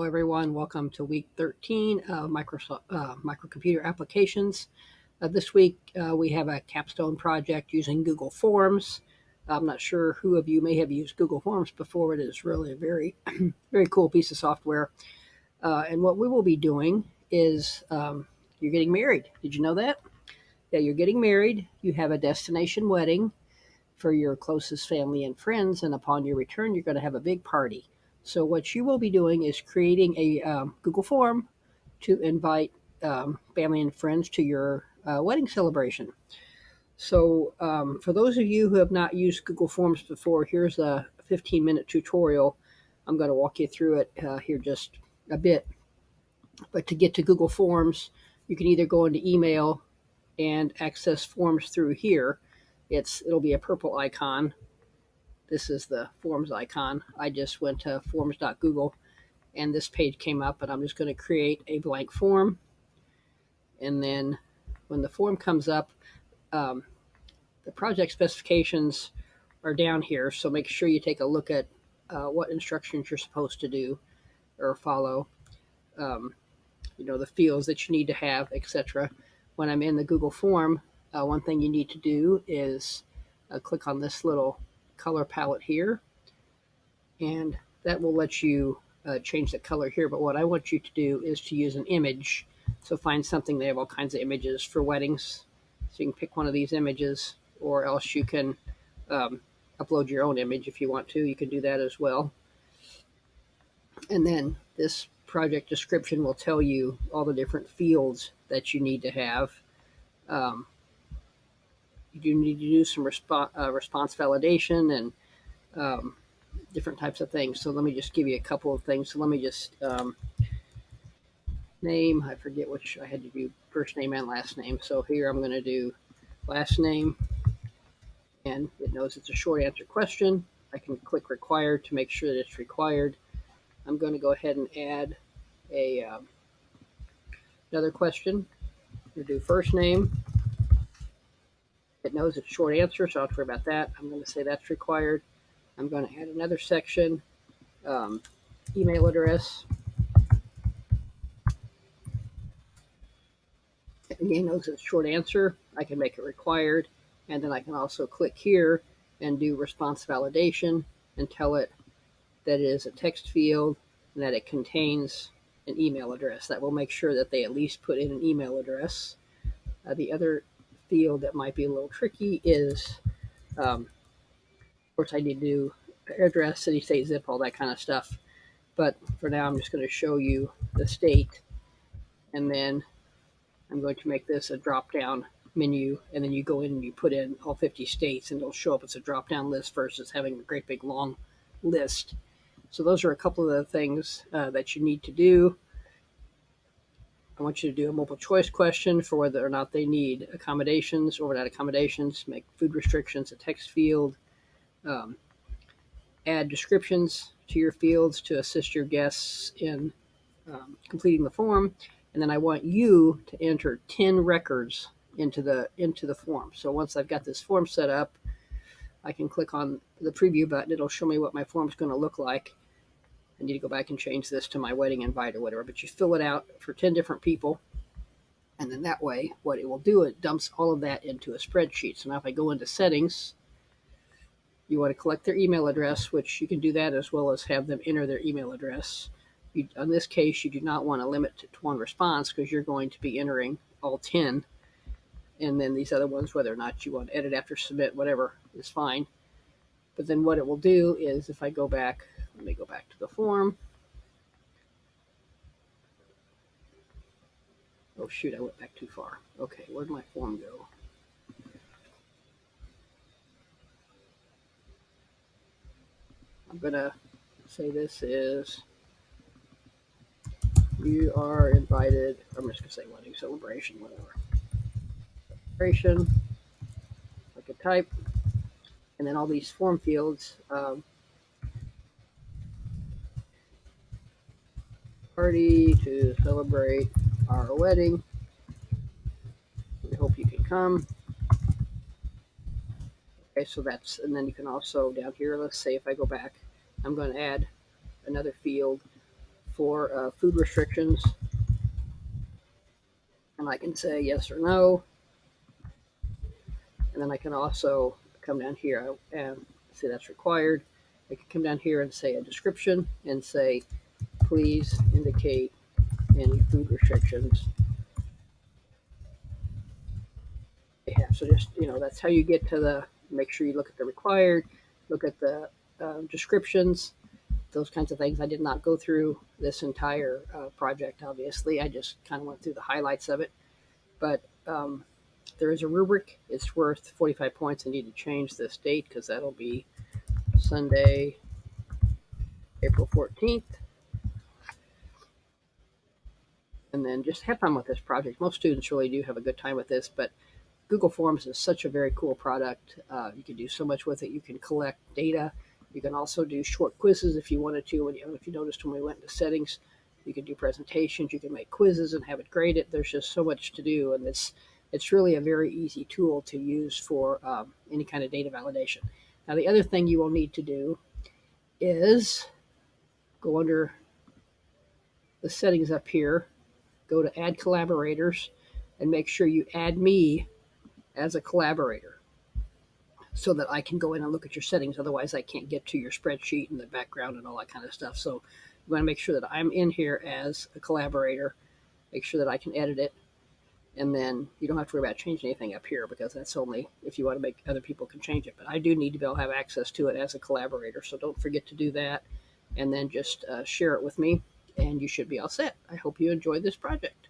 everyone. Welcome to week 13 of Microsoft microcomputer applications. This week we have a capstone project using Google Forms. I'm not sure who of you may have used Google Forms before. It is really a very, very cool piece of software. And what we will be doing is you're getting married. Did you know that? Yeah, you're getting married. You have a destination wedding for your closest family and friends. And upon your return, you're going to have a big party. So what you will be doing is creating a Google form to invite family and friends to your wedding celebration. So for those of you who have not used Google Forms before, here's a 15-minute tutorial. I'm going to walk you through it here just a bit. But to get to Google Forms, you can either go into email and access forms through here. It'll be a purple icon. This is the forms icon. I just went to forms.google and this page came up, and I'm just going to create a blank form. And then when the form comes up, the project specifications are down here. So make sure you take a look at what instructions you're supposed to do or follow, the fields that you need to have, etc. When I'm in the Google form, one thing you need to do is click on this little color palette here, and that will let you change the color here. But what I want you to do is to use an image. So find something. They have all kinds of images for weddings, so you can pick one of these images, or else you can upload your own image if you want to. You can do that as well. And then this project description will tell you all the different fields that you need to have. You do need to do some response validation and different types of things. So let me just give you a couple of things. So let me just name. I forget which I had to do, first name and last name. So here I'm going to do last name, and it knows it's a short answer question. I can click required to make sure that it's required. I'm going to go ahead and add another question. I'm going to do first name. It knows it's short answer, so I don't have to worry about that. I'm going to say that's required. I'm going to add another section, email address. Again, knows it's short answer. I can make it required, and then I can also click here and do response validation and tell it that it is a text field and that it contains an email address. That will make sure that they at least put in an email address. The other field that might be a little tricky is, of course, I need to do address, city, state, zip, all that kind of stuff. But for now, I'm just going to show you the state, and then I'm going to make this a drop-down menu, and then you go in and you put in all 50 states, and it'll show up as a drop-down list versus having a great big long list. So those are a couple of the things that you need to do. I want you to do a multiple choice question for whether or not they need accommodations or without accommodations, make food restrictions a text field, add descriptions to your fields to assist your guests in completing the form. And then I want you to enter 10 records into the form. So once I've got this form set up, I can click on the preview button. It'll show me what my form is going to look like. I need to go back and change this to my wedding invite or whatever, but you fill it out for 10 different people. And then that way, what it will do, it dumps all of that into a spreadsheet. So now if I go into settings, you want to collect their email address, which you can do that as well as have them enter their email address. In this case, you do not want to limit it to one response because you're going to be entering all 10. And then these other ones, whether or not you want to edit after submit, whatever, is fine. But then what it will do is if I go back, let me go back to the form. Oh, shoot, I went back too far. Okay, where'd my form go? I'm going to say this is, you are invited, I'm just going to say wedding celebration, whatever. Celebration, I could type, and then all these form fields, party to celebrate our wedding. We hope you can come. Okay, so that's, and then you can also down here, let's say if I go back, I'm going to add another field for food restrictions, and I can say yes or no. And then I can also come down here and say that's required. I can come down here and say a description and say, please indicate any food restrictions they have. So just, that's how you get to make sure you look at the required, look at the descriptions, those kinds of things. I did not go through this entire project, obviously. I just kind of went through the highlights of it. But there is a rubric. It's worth 45 points. I need to change this date because that'll be Sunday, April 14th. And then just have fun with this project. Most students really do have a good time with this, but Google Forms is such a very cool product. You can do so much with it. You can collect data. You can also do short quizzes if you wanted to. If you noticed when we went into settings, you can do presentations. You can make quizzes and have it graded. There's just so much to do, and it's really a very easy tool to use for any kind of data validation. Now, the other thing you will need to do is go under the settings up here, go to Add Collaborators, and make sure you add me as a collaborator so that I can go in and look at your settings. Otherwise, I can't get to your spreadsheet and the background and all that kind of stuff. So you want to make sure that I'm in here as a collaborator, make sure that I can edit it, and then you don't have to worry about changing anything up here because that's only if you want to make other people can change it. But I do need to be able to have access to it as a collaborator, so don't forget to do that, and then just share it with me, and you should be all set. I hope you enjoyed this project.